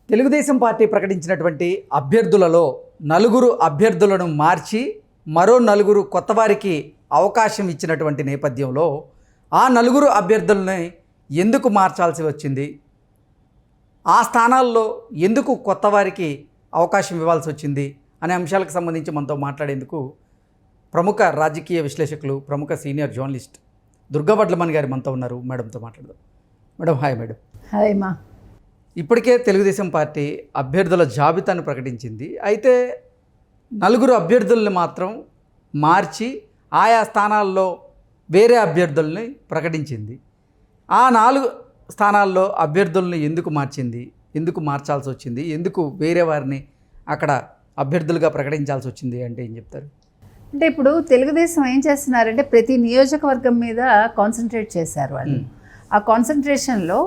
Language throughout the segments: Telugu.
తెలుగుదేశం పార్టీ ప్రకటించినటువంటి అభ్యర్థులలో నలుగురు అభ్యర్థులను మార్చి మరో నలుగురు కొత్త వారికి అవకాశం ఇచ్చినటువంటి నేపథ్యంలో ఆ నలుగురు అభ్యర్థులని ఎందుకు మార్చాల్సి వచ్చింది, ఆ స్థానాల్లో ఎందుకు కొత్త వారికి అవకాశం ఇవ్వాల్సి వచ్చింది అనే అంశాలకు సంబంధించి మనతో మాట్లాడేందుకు ప్రముఖ రాజకీయ విశ్లేషకులు, ప్రముఖ సీనియర్ జర్నలిస్ట్ దుర్గా వడ్లమన్ గారు మనతో ఉన్నారు. మేడంతో మాట్లాడదాం. Madam, hi madam. హాయ్ మా. ఇప్పటికే తెలుగుదేశం పార్టీ అభ్యర్థుల జాబితాను ప్రకటించింది. అయితే నలుగురు అభ్యర్థుల్ని మాత్రం మార్చి ఆయా స్థానాల్లో వేరే అభ్యర్థుల్ని ప్రకటించింది. ఆ 4 స్థానాల్లో అభ్యర్థుల్ని ఎందుకు మార్చింది, ఎందుకు మార్చాల్సి వచ్చింది, ఎందుకు వేరే వారిని అక్కడ అభ్యర్థులుగా ప్రకటించాల్సి వచ్చింది అంటే ఏం చెప్తారు? అంటే ఇప్పుడు తెలుగుదేశం ఏం చేస్తున్నారంటే ప్రతి నియోజకవర్గం మీద కాన్సన్ట్రేట్ చేశారు వాళ్ళు. ఆ కాన్సన్ట్రేషన్లో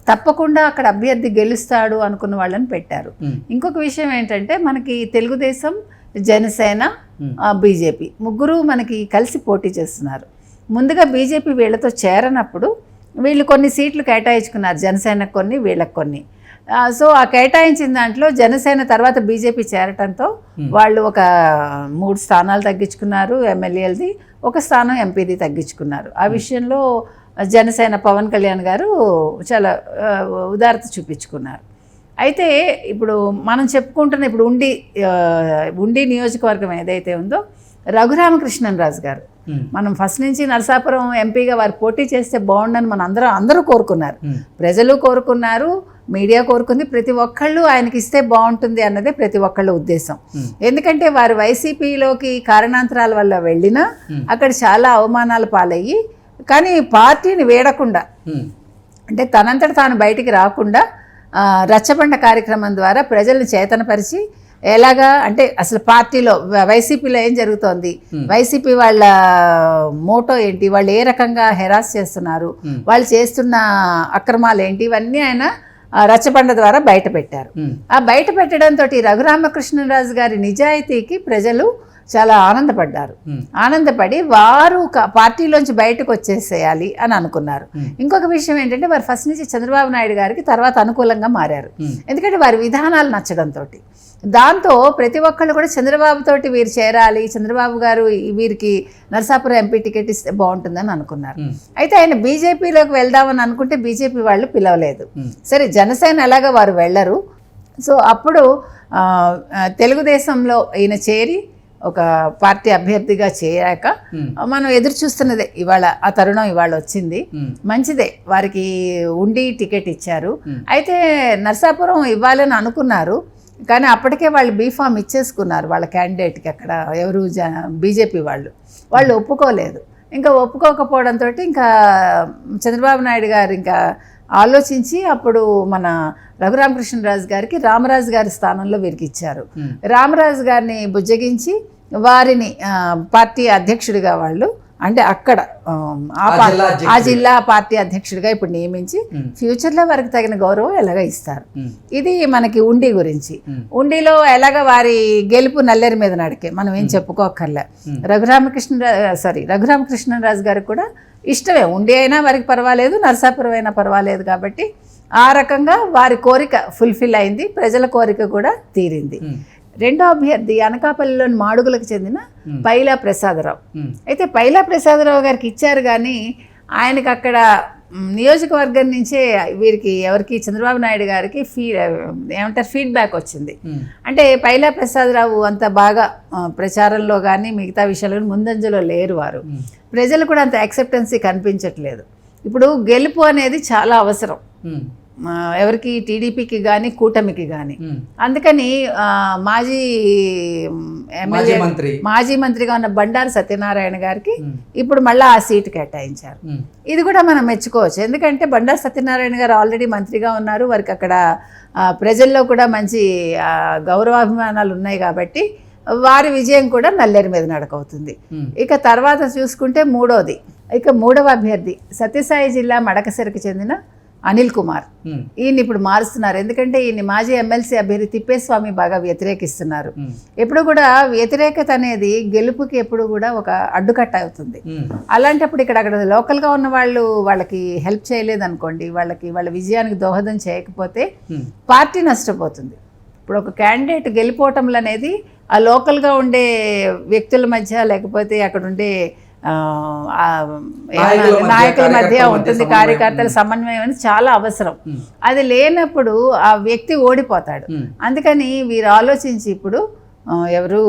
తప్పకుండా అక్కడ అభ్యర్థి గెలుస్తాడు అనుకున్న వాళ్ళని పెట్టారు. ఇంకొక విషయం ఏంటంటే మనకి తెలుగుదేశం, జనసేన, బీజేపీ ముగ్గురు మనకి కలిసి పోటీ చేస్తున్నారు. ముందుగా బీజేపీ వీళ్ళతో చేరనప్పుడు వీళ్ళు కొన్ని సీట్లు కేటాయించుకున్నారు, జనసేనకు కొన్ని, వీళ్ళకి కొన్ని. సో ఆ కేటాయించిన దాంట్లో జనసేన తర్వాత బీజేపీ చేరటంతో వాళ్ళు ఒక 3 స్థానాలు తగ్గించుకున్నారు ఎమ్మెల్యేలది, ఒక స్థానం ఎంపీది తగ్గించుకున్నారు. ఆ విషయంలో జనసేన పవన్ కళ్యాణ్ గారు చాలా ఉదారత చూపించుకున్నారు. అయితే ఇప్పుడు మనం చెప్పుకుంటున్న ఇప్పుడు ఉండి నియోజకవర్గం ఏదైతే ఉందో రఘురామకృష్ణరాజు గారు, మనం ఫస్ట్ నుంచి నరసాపురం ఎంపీగా వారు పోటీ చేస్తే బాగుండని మన అందరూ కోరుకున్నారు, ప్రజలు కోరుకున్నారు, మీడియా కోరుకుంది, ప్రతి ఒక్కళ్ళు ఆయనకి ఇస్తే బాగుంటుంది అన్నదే ప్రతి ఒక్కళ్ళ ఉద్దేశం. ఎందుకంటే వారు వైసీపీలోకి కారణాంతరాల వల్ల వెళ్ళినా అక్కడ చాలా అవమానాలు పాలయ్యి, కానీ పార్టీని వేడకుండా అంటే తనంతట తాను బయటికి రాకుండా రచ్చబండ కార్యక్రమం ద్వారా ప్రజలను చేతనపరిచి ఎలాగా అంటే అసలు పార్టీలో వైసీపీలో ఏం జరుగుతోంది, వైసీపీ వాళ్ళ మోటో ఏంటి, వాళ్ళు ఏ రకంగా హెరాస్ చేస్తున్నారు, వాళ్ళు చేస్తున్న అక్రమాలు ఏంటి, ఇవన్నీ ఆయన రచ్చబండ ద్వారా బయట పెట్టారు. ఆ బయట పెట్టడంతో రఘురామకృష్ణరాజు గారి నిజాయితీకి ప్రజలు చాలా ఆనందపడ్డారు. ఆనందపడి వారు పార్టీలోంచి బయటకు వచ్చేసేయాలి అని అనుకున్నారు. ఇంకొక విషయం ఏంటంటే వారు ఫస్ట్ నుంచి చంద్రబాబు నాయుడు గారికి తర్వాత అనుకూలంగా మారారు. ఎందుకంటే వారి విధానాలు నచ్చడంతో. దాంతో ప్రతి ఒక్కళ్ళు కూడా చంద్రబాబు తోటి వీరు చేరాలి, చంద్రబాబు గారు వీరికి నరసాపురం ఎంపీ టికెట్ ఇస్తే బాగుంటుందని అనుకున్నారు. అయితే ఆయన బీజేపీలోకి వెళ్దామని అనుకుంటే బీజేపీ వాళ్ళు పిలవలేదు. సరే, జనసేన ఎలాగా వారు వెళ్ళరు. సో అప్పుడు తెలుగుదేశంలో ఈయన చేరి ఒక పార్టీ అభ్యర్థిగా చేరాక మనం ఎదురు చూస్తున్నదే ఇవాళ ఆ తరుణం ఇవాళ వచ్చింది. మంచిదే, వారికి ఉండి టికెట్ ఇచ్చారు. అయితే నరసాపురం ఇవ్వాలని అనుకున్నారు, కానీ అప్పటికే వాళ్ళు బీఫామ్ ఇచ్చేసుకున్నారు వాళ్ళ క్యాండిడేట్కి. అక్కడ ఎవరు బీజేపీ వాళ్ళు ఒప్పుకోలేదు. ఇంకా ఒప్పుకోకపోవడంతో ఇంకా చంద్రబాబు నాయుడు గారు ఇంకా ఆలోచించి అప్పుడు మన రఘురామకృష్ణరాజు గారికి రామరాజు గారి స్థానంలో వీరికి ఇచ్చారు. రామరాజు గారిని బుజ్జగించి వారిని పార్టీ అధ్యక్షుడిగా వాళ్ళు అంటే అక్కడ ఆ జిల్లా పార్టీ అధ్యక్షుడిగా ఇప్పుడు నియమించి ఫ్యూచర్లో వారికి తగిన గౌరవం ఎలాగ ఇస్తారు. ఇది మనకి ఉండి గురించి. ఉండిలో ఎలాగ వారి గెలుపు నల్లేరు మీద నడికే, మనం ఏం చెప్పుకోకర్లే. రఘురామకృష్ణరాజు గారికి కూడా ఇష్టమే, ఉండి అయినా వారికి పర్వాలేదు, నరసాపురం అయినా పర్వాలేదు. కాబట్టి ఆ రకంగా వారి కోరిక ఫుల్ఫిల్ అయింది, ప్రజల కోరిక కూడా తీరింది. రెండో అభ్యర్థి అనకాపల్లిలోని మాడుగులకు చెందిన పైలా ప్రసాదరావు. అయితే పైలా ప్రసాదరావు గారికి ఇచ్చారు, కానీ ఆయనకు అక్కడ నియోజకవర్గం నుంచే వీరికి ఎవరికి చంద్రబాబు నాయుడు గారికి ఫీడ్బ్యాక్ వచ్చింది. అంటే పైలా ప్రసాదరావు అంత బాగా ప్రచారంలో కానీ మిగతా విషయాల్లో ముందంజలో లేరు వారు. ప్రజలు కూడా అంత యాక్సెప్టెన్సీ కనిపించట్లేదు. ఇప్పుడు గెలుపు అనేది చాలా అవసరం ఎవరికి, టీడీపీకి కానీ కూటమికి కానీ. అందుకని మాజీ మంత్రిగా ఉన్న బండారు సత్యనారాయణ గారికి ఇప్పుడు మళ్ళీ ఆ సీటు కేటాయించారు. ఇది కూడా మనం మెచ్చుకోవచ్చు. ఎందుకంటే బండారు సత్యనారాయణ గారు ఆల్రెడీ మంత్రిగా ఉన్నారు, వారికి అక్కడ ప్రజల్లో కూడా మంచి గౌరవాభిమానాలు ఉన్నాయి. కాబట్టి వారి విజయం కూడా నల్లేరు మీద నడకవుతుంది. ఇక తర్వాత చూసుకుంటే మూడవ అభ్యర్థి సత్యసాయి జిల్లా మడకసిరకు చెందిన అనిల్ కుమార్. ఈయన ఇప్పుడు మారుస్తున్నారు, ఎందుకంటే ఈయన మాజీ ఎమ్మెల్సీ అభ్యర్థి తిప్పేస్వామి బాగా వ్యతిరేకిస్తున్నారు. ఎప్పుడు కూడా వ్యతిరేకత అనేది గెలుపుకి ఎప్పుడు కూడా ఒక అడ్డుకట్ట అవుతుంది. అలాంటప్పుడు అక్కడ లోకల్గా ఉన్న వాళ్ళకి హెల్ప్ చేయలేదు అనుకోండి, వాళ్ళ విజయానికి దోహదం చేయకపోతే పార్టీ నష్టపోతుంది. ఇప్పుడు ఒక క్యాండిడేట్ గెలిపోవటంలు అనేది ఆ లోకల్గా ఉండే వ్యక్తుల మధ్య, లేకపోతే అక్కడ ఉండే నాయకుల మధ్య ఉంటుంది, కార్యకర్తల సమన్వయం అనేది చాలా అవసరం. అది లేనప్పుడు ఆ వ్యక్తి ఓడిపోతాడు. అందుకని వీరు ఆలోచించి ఇప్పుడు ఎవరు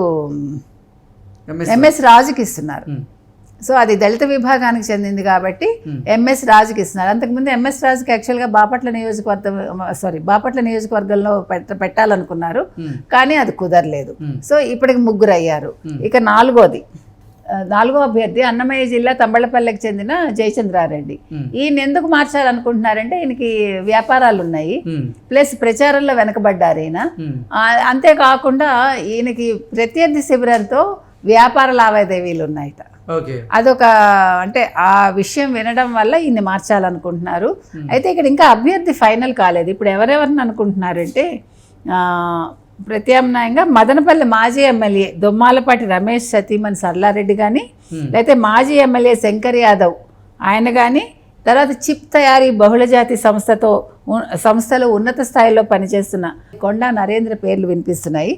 ఎంఎస్ రాజుకి ఇస్తున్నారు. సో అది దళిత విభాగానికి చెందింది కాబట్టి ఎంఎస్ రాజుకి ఇస్తున్నారు. అంతకుముందు ఎంఎస్ రాజుకి యాక్చువల్గా బాపట్ల నియోజకవర్గంలో పెట్టాలనుకున్నారు, కానీ అది కుదరలేదు. సో ఇప్పటికి 3 అయ్యారు. ఇక నాలుగో అభ్యర్థి అన్నమయ్య జిల్లా తంబళ్లపల్లికి చెందిన జయచంద్రారెడ్డి. ఈయన ఎందుకు మార్చాలనుకుంటున్నారంటే ఈయనకి వ్యాపారాలు ఉన్నాయి, ప్లస్ ప్రచారంలో వెనకబడ్డారు ఈయన. అంతేకాకుండా ఈయనకి ప్రత్యర్థి శిబిరంతో వ్యాపార లావాదేవీలు ఉన్నాయట. అదొక అంటే ఆ విషయం వినడం వల్ల ఈయన్ని మార్చాలనుకుంటున్నారు. అయితే ఇక్కడ ఇంకా అభ్యర్థి ఫైనల్ కాలేదు. ఇప్పుడు ఎవరెవరిని అనుకుంటున్నారంటే ప్రత్యామ్నాయంగా మదనపల్లి మాజీ ఎమ్మెల్యే దొమ్మాలపాటి రమేష్ సతీమణి సర్లారెడ్డి కానీ, లేకపోతే మాజీ ఎమ్మెల్యే శంకర్ యాదవ్ ఆయన కానీ, తర్వాత చిప్ తయారీ బహుళజాతి సంస్థలో ఉన్నత స్థాయిలో పనిచేస్తున్న కొండా నరేంద్ర పేర్లు వినిపిస్తున్నాయి.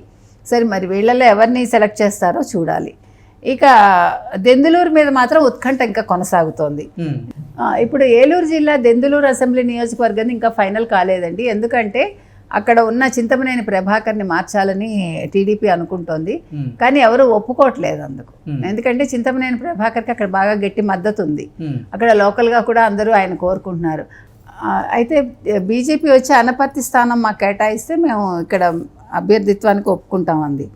సరే, మరి వీళ్ళల్లో ఎవరిని సెలెక్ట్ చేస్తారో చూడాలి. ఇక దెందులూరు మీద మాత్రం ఉత్కంఠ ఇంకా కొనసాగుతోంది. ఇప్పుడు ఏలూరు జిల్లా దెందులూరు అసెంబ్లీ నియోజకవర్గాన్ని ఇంకా ఫైనల్ కాలేదండి. ఎందుకంటే అక్కడ ఉన్న చింతమనేని ప్రభాకర్ని మార్చాలని టీడీపీ అనుకుంటోంది, కానీ ఎవరు ఒప్పుకోవట్లేదు అందుకు. ఎందుకంటే చింతమనేని ప్రభాకర్కి అక్కడ బాగా గట్టి మద్దతు ఉంది. అక్కడ లోకల్గా కూడా అందరూ ఆయన కోరుకుంటున్నారు. అయితే బీజేపీ వచ్చి అనపర్తి స్థానం మాకు కేటాయిస్తే మేము ఇక్కడ అభ్యర్థిత్వానికి ఒప్పుకుంటామంది.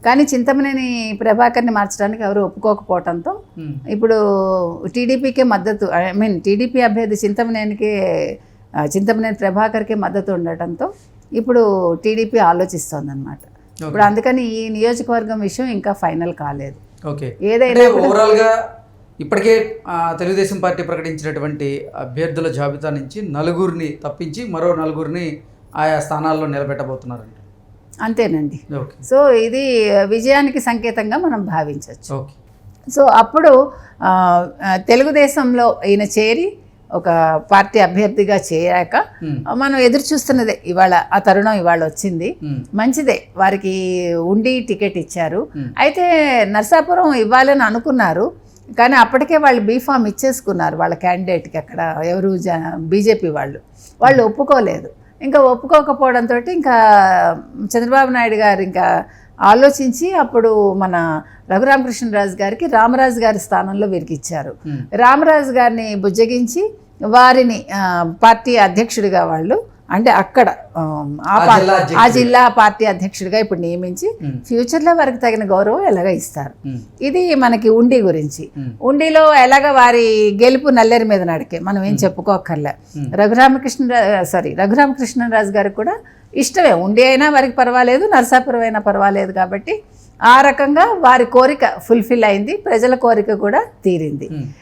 కానీ చింతమనేని ప్రభాకర్ని మార్చడానికి ఎవరు ఒప్పుకోకపోవడంతో ఇప్పుడు టీడీపీకే మద్దతు, టీడీపీ అభ్యర్థి చింతమనేని ప్రభాకర్కే మద్దతు ఉండటంతో ఇప్పుడు టీడీపీ ఆలోచిస్తోంది అనమాట. ఇప్పుడు అందుకని ఈ నియోజకవర్గం విషయం ఇంకా ఫైనల్ కాలేదు. ఏదైనా ఓవరాల్గా ఇప్పటికే తెలుగుదేశం పార్టీ ప్రకటించినటువంటి అభ్యర్థుల జాబితా నుంచి 4 తప్పించి మరో 4 ఆయా స్థానాల్లో నిలబెట్టబోతున్నారండి. అంతేనండి. సో ఇది విజయానికి సంకేతంగా మనం భావించవచ్చు. సో అప్పుడు తెలుగుదేశంలో ఈయన చేరి ఒక పార్టీ అభ్యర్థిగా చేరాక మనం ఎదురు చూస్తున్నదే ఇవాళ, ఆ తరుణం ఇవాళ వచ్చింది. మంచిదే, వారికి ఉండి టికెట్ ఇచ్చారు. అయితే నర్సాపురం ఇవ్వాలని అనుకున్నారు, కానీ అప్పటికే వాళ్ళు బీఫామ్ ఇచ్చేసుకున్నారు వాళ్ళ క్యాండిడేట్కి. అక్కడ ఎవరు బీజేపీ వాళ్ళు ఒప్పుకోలేదు. ఇంకా ఒప్పుకోకపోవడంతో ఇంకా చంద్రబాబు నాయుడు గారు ఇంకా ఆలోచించి అప్పుడు మన రఘురామకృష్ణరాజు గారికి రామరాజు గారి స్థానంలో వీరికిచ్చారు. రామరాజు గారిని బుజ్జగించి వారిని పార్టీ అధ్యక్షుడిగా వాళ్ళు, అంటే అక్కడ ఆ జిల్లా పార్టీ అధ్యక్షుడిగా ఇప్పుడు నియమించి ఫ్యూచర్లో వారికి తగిన గౌరవం ఎలాగ ఇస్తారు. ఇది మనకి ఉండి గురించి. ఉండిలో ఎలాగ వారి గెలుపు నల్లేరు మీద నడికే, మనం ఏం చెప్పుకోకర్లే. రఘురామకృష్ణరాజు గారికి కూడా ఇష్టమే, ఉండి అయినా వారికి పర్వాలేదు, నరసాపురం అయినా పర్వాలేదు. కాబట్టి ఆ రకంగా వారి కోరిక ఫుల్ఫిల్ అయింది, ప్రజల కోరిక కూడా తీరింది.